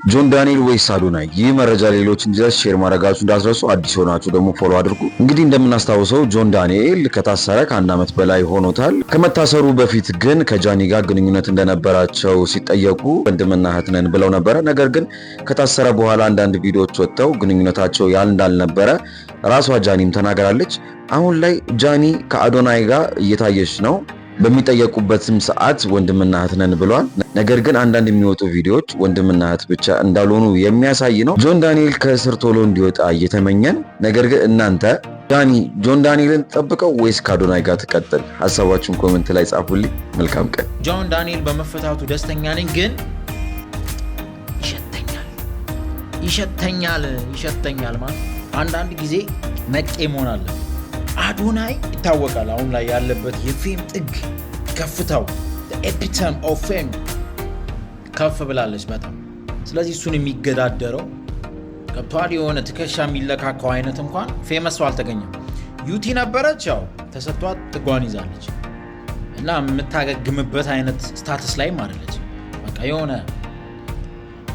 ጆን ዳንኤል ወይስ አዶናይ? ይህ መረጃ ሌሎች እንዲደርስ ሼር ማድረጋችሁ እንዳትረሱ። አዲስ ሆናችሁ ደግሞ ፎሎ አድርጉ። እንግዲህ እንደምናስታውሰው ጆን ዳንኤል ከታሰረ ከ1 ዓመት በላይ ሆኖታል። ከመታሰሩ በፊት ግን ከጃኒ ጋር ግንኙነት እንደነበራቸው ሲጠየቁ ወንድምና እህት ነን ብለው ነበረ። ነገር ግን ከታሰረ በኋላ አንዳንድ ቪዲዮዎች ወጥተው ግንኙነታቸው እንዳልነበረ ራሷ ጃኒም ተናገራለች። አሁን ላይ ጃኒ ከአዶናይ ጋር እየታየች ነው። በሚጠየቁበትም ሰዓት ወንድምና እህት ነን ብሏል። ነገር ግን አንዳንድ የሚወጡ ቪዲዮዎች ወንድምና እህት ብቻ እንዳልሆኑ የሚያሳይ ነው። ጆን ዳንኤል ከእስር ቶሎ እንዲወጣ እየተመኘን፣ ነገር ግን እናንተ ጃኒ ጆን ዳንኤልን ጠብቀው ወይስ ከአዶናይ ጋር ትቀጥል? ሀሳባችሁን ኮሜንት ላይ ጻፉልኝ። መልካም ቀን። ጆን ዳንኤል በመፈታቱ ደስተኛ ነኝ፣ ግን ይሸተኛል ማለት አንዳንድ ጊዜ ነቄ መሆን አለ። አዶናይ ይታወቃል አሁን ላይ ያለበት የፌም ጥግ ከፍታው ኤፒተም ኦፍ ፌም ከፍ ብላለች በጣም። ስለዚህ እሱን የሚገዳደረው ገብቷል። የሆነ ትከሻ የሚለካከው አይነት እንኳን ፌመስ ሰው አልተገኘም። ዩቲ ነበረች፣ ያው ተሰጥቷት ጥጓን ይዛለች እና የምታገግምበት አይነት ስታተስ ላይም አይደለች። በቃ የሆነ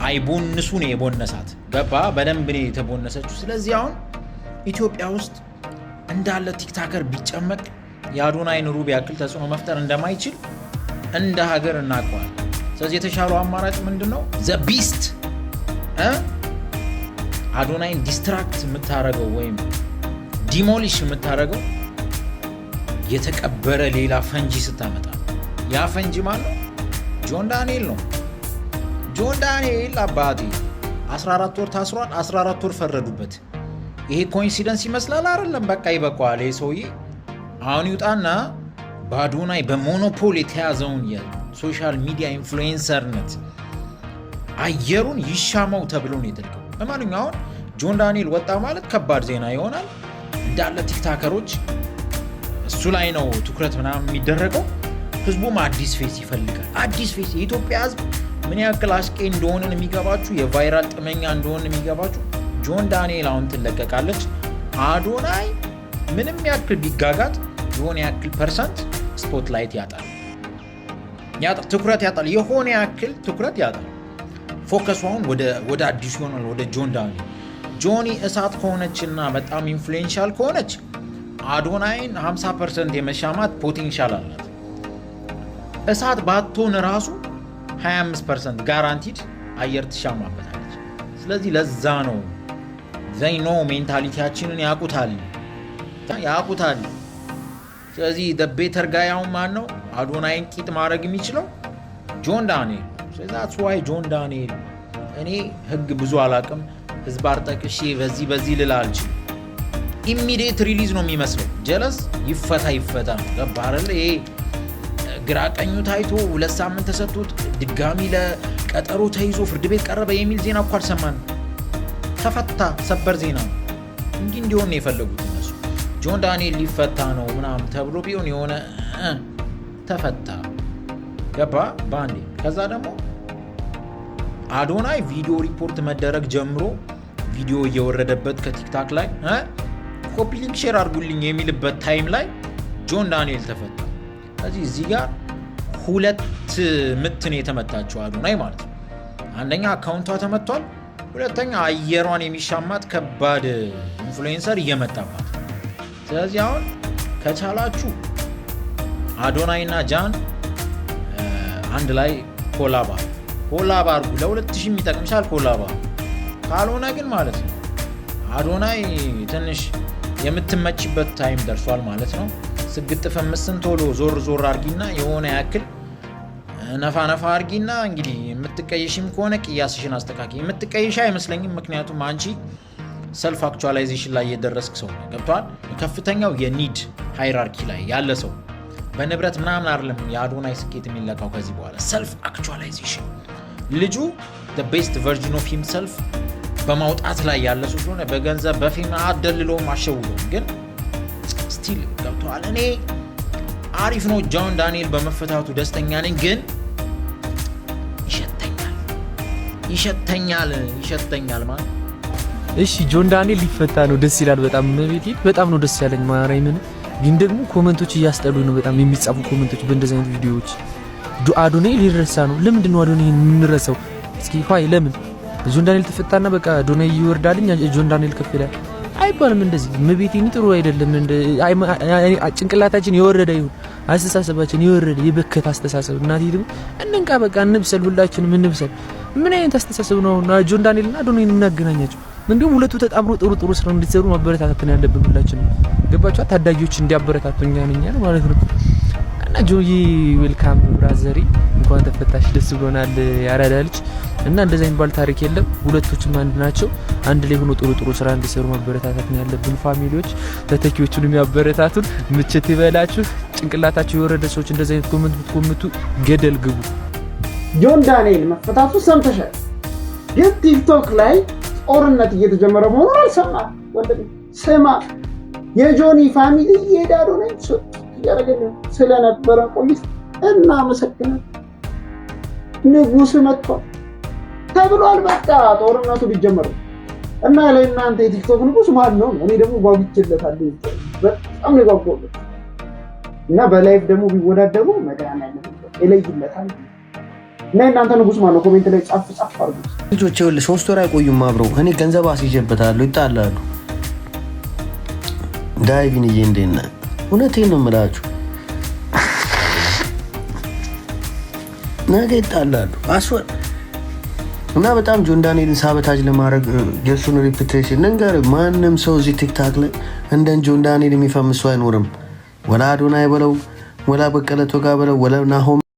አይቦንሱ ነው የቦነሳት፣ ገባ በደንብ ነው የተቦነሰችው። ስለዚህ አሁን ኢትዮጵያ ውስጥ እንዳለ ቲክታከር ቢጨመቅ የአዶናይን ሩብ ያክል ተጽዕኖ መፍጠር እንደማይችል እንደ ሀገር እናውቀዋል። ስለዚህ የተሻለው አማራጭ ምንድነው? ዘ ቢስት አዶናይን ዲስትራክት የምታረገው ወይም ዲሞሊሽ የምታረገው የተቀበረ ሌላ ፈንጂ ስታመጣ፣ ያ ፈንጂ ማለት ጆን ዳንኤል ነው። ጆን ዳንኤል አባቴ 14 ወር ታስሯል። 14 ወር ፈረዱበት። ይሄ ኮኢንሲደንስ ይመስላል አይደለም? በቃ ይበቃዋል። ይሄ ሰውዬ አሁን ይውጣና በአዶናይ በሞኖፖል የተያዘውን የሶሻል ሚዲያ ኢንፍሉዌንሰርነት አየሩን ይሻማው ተብሎ ነው የተደረገው። ለማንኛውም አሁን ጆን ዳንኤል ወጣ ማለት ከባድ ዜና ይሆናል። እንዳለ ቲክታከሮች እሱ ላይ ነው ትኩረት ምናምን የሚደረገው። ህዝቡም አዲስ ፌስ ይፈልጋል። አዲስ ፌስ። የኢትዮጵያ ህዝብ ምን ያክል አሽቄ እንደሆነን የሚገባችሁ፣ የቫይራል ጥመኛ እንደሆነን የሚገባችሁ ጆን ዳንኤል አሁን ትለቀቃለች። አዶናይ ምንም ያክል ቢጋጋጥ የሆነ ያክል ፐርሰንት ስፖትላይት ያጣል፣ ትኩረት ያጣል፣ የሆነ ያክል ትኩረት ያጣል። ፎከሱ አሁን ወደ አዲሱ ይሆናል፣ ወደ ጆን ዳንኤል። ጆኒ እሳት ከሆነችና በጣም ኢንፍሉዌንሻል ከሆነች አዶናይን 50% የመሻማት ፖቴንሻል አላት። እሳት ባትሆን ራሱ 25% ጋራንቲድ አየር ትሻማበታለች። ስለዚህ ለዛ ነው ዘይኖ ሜንታሊቲያችንን ያቁታል። ስለዚህ ቤተር ጋያው ማን ነው? አዶናይን ቂጥ ማድረግ የሚችለው ጆን ዳንኤል። ስለዚህ ዋይ ጆን ዳንኤል እኔ ህግ ብዙ አላቅም፣ ህዝብ አርጠቅሼ በዚህ ልል አልችልም። ኢሚዲየት ሪሊዝ ነው የሚመስለው። ጀለስ ይፈታ ገባ አይደል? ይሄ ግራ ቀኙ ታይቶ 2 ሳምንት ተሰጥቶት ድጋሚ ለቀጠሮ ተይዞ ፍርድ ቤት ቀረበ የሚል ዜና እኮ አልሰማንም። ተፈታ፣ ሰበር ዜና ነው። እንዲሆን ነው የፈለጉት እነሱ። ጆን ዳንኤል ሊፈታ ነው ምናምን ተብሎ ቢሆን የሆነ ተፈታ ገባ ባንዴ። ከዛ ደግሞ አዶናይ ቪዲዮ ሪፖርት መደረግ ጀምሮ ቪዲዮ እየወረደበት ከቲክታክ ላይ ኮፒ ሊንክ ሼር አድርጉልኝ የሚልበት ታይም ላይ ጆን ዳንኤል ተፈታ። ስለዚህ እዚህ ጋር 2 ምት ነው የተመታቸው አዶናይ ማለት ነው። አንደኛ አካውንቷ ተመቷል፣ ሁለተኛ አየሯን የሚሻማት ከባድ ኢንፍሉዌንሰር እየመጣባት። ስለዚህ አሁን ከቻላችሁ አዶናይ እና ጃን አንድ ላይ ኮላባ አድርጉ። ለ2000 የሚጠቅምሻል ኮላባ። ካልሆነ ግን ማለት ነው አዶናይ ትንሽ የምትመችበት ታይም ደርሷል ማለት ነው። ስግጥፍ ምስን ቶሎ ዞር አርጊና የሆነ ያክል ነፋ አርጊና እንግዲህ የምትቀይሽም ከሆነ ቅያስሽን አስተካኪ። የምትቀይሽ አይመስለኝም፣ ምክንያቱም አንቺ ሰልፍ አክቹዋላይዜሽን ላይ የደረስክ ሰው ነው። ገብቷል? ከፍተኛው የኒድ ሃይራርኪ ላይ ያለ ሰው በንብረት ምናምን አይደለም የአዶናይ ስኬት የሚለካው ከዚህ በኋላ ሰልፍ አክቹዋላይዜሽን። ልጁ the best version of himself በማውጣት ላይ ያለ ሰው ስለሆነ በገንዘብ በፌም አደልሎም አሸውሎም፣ ግን ስቲል ገብቷል። እኔ አሪፍ ነው ጆን ዳንኤል በመፈታቱ ደስተኛ ነኝ፣ ግን ይሸተኛል ማለት። እሺ ጆን ዳንኤል ሊፈታ ነው፣ ደስ ይላል በጣም ነው ደስ ያለኝ ማርያምን። ግን ደግሞ ኮሜንቶች እያስጠሉ ነው በጣም የሚጻፉ ኮሜንቶች በእንደዚህ አይነት ቪዲዮዎች። አዶናይ ሊረሳ ነው። ለምንድን ነው አዶናይ የምንረሳው? እስኪ ለምን ጆን ዳንኤል ተፈታና በቃ አዶናይ ይወርዳልኝ ጆን ዳንኤል ከፍ ይላል አይባልም። እንደዚህ መቤቴን ጥሩ አይደለም። ጭንቅላታችን የወረደ ይሁን አስተሳሰባችን የወረደ የበከተ አስተሳሰብ እናቴ ደግሞ እንንቃ በቃ እንብሰል፣ ሁላችንም እንብሰል። ምን አይነት አስተሳሰብ ነው ጆን ዳንኤል እና አዶናይን እናገናኛቸው? እንዲሁም ሁለቱ ተጣምሮ ጥሩ ስራ እንዲሰሩ ማበረታታት ነው ያለብን ሁላችንም። ገባችሁ? ታዳጊዎች እንዲያበረታቱኛ ነኝ ማለት ነው። እና ጆይ ዌልካም ብራዘሪ፣ እንኳን ተፈታሽ፣ ደስ ብሎናል ያራዳ ልጅ። እና እንደዛ የሚባል ታሪክ የለም። ሁለቶችም አንድ ናቸው። አንድ ላይ ሆኖ ጥሩ ስራ እንዲሰሩ ማበረታታት ነው ያለብን። ፋሚሊዎች ተተኪዎቹን የሚያበረታቱን ምችት ይበላችሁ። ጭንቅላታቸው የወረደ ሰዎች እንደዛ አይነት ኮሜንት ብትኮምቱ ገደል ግቡ። ጆን ዳንኤል መፈታቱ ሰምተሻል፣ ግን ቲክቶክ ላይ ጦርነት እየተጀመረ መሆኑን አልሰማህም? ወንድም ስማ፣ የጆኒ ፋሚሊ እየሄዳሉ ነው ያረጋግጥ ስለነበረ ቆይት እናመሰግናለን። ንጉስ መጥቷል ተብሏል። በቃ ጦርነቱ ሊጀመር እና ለእናንተ የቲክቶክ ንጉስ ማን ነው? እኔ ደግሞ ጓጉቼለታለሁ፣ በጣም ነው ጓጉቼለት እና በላይቭ ደግሞ ቢወዳደሩ መድኃኒዓለም ይለይለታል። እና እናንተ ንጉስ ማን ነው? ኮሜንት ላይ ጻፍ አድርጉ ልጆች። ይኸውልህ 3 ወር አይቆዩም አብረው። እኔ ገንዘብ አስይዤበታለሁ፣ ይጣላሉ። ዳይቪንዬ እንዴት ነህ? እውነቴን ነው የምላችሁ፣ ነገ ይጣላሉ አስወር እና በጣም ጆን ዳንኤልን ሳበታጅ ለማድረግ የእሱን ሪፑቴሽን ነገር ማንም ሰው እዚህ ቲክታክ ላይ እንደ ጆን ዳንኤል የሚፈምስ ሰው አይኖርም። ወላ አዶናይ በለው፣ ወላ በቀለ ቶጋ በለው፣ ወላ ናሆም